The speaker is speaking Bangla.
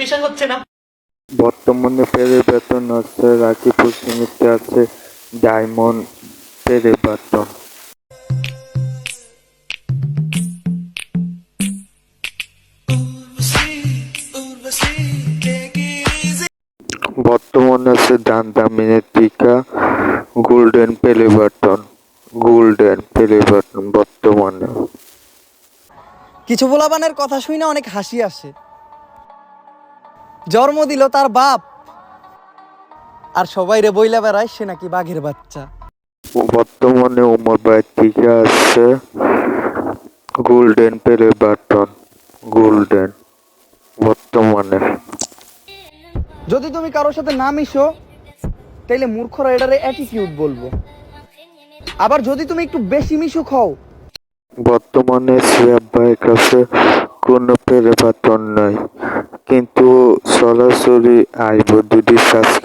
বিশ্বাস হচ্ছে না। বর্তমানে পেরিবার্টন আছে, রাকিবুল সিমিতে আছে ডায়মন্ড পেরিবার্টন। বর্তমানে আছে দামিনের টিকা গোল্ডেন পেরিবার্টন। গোল্ডেন পেরিবার্টন বর্তমানে। কিছু পোলাপানের কথা শুনে অনেক হাসি আসে। জন্ম দিল তার বাপ, আর সবাই রে বইলা বেড়ায় সে নাকি বাঘের বাচ্চা। বর্তমানে উমর ভাইয়ের টিকা আছে গোল্ডেন পেরিবার্টন। গোল্ডেন বর্তমানে। যদি তুমি কারোর সাথে না মিশো তাইলে মূর্খরা এটারে অ্যাটিটিউড বলবো। আবার যদি তুমি একটু বেশি মিশুক হও, বর্তমানে সিয়াব ভাইয়ের কাছে কোনো পেরিবার্টন নাই, কিন্তু সরাসরি আইব যদি সাবস্ক্রাইব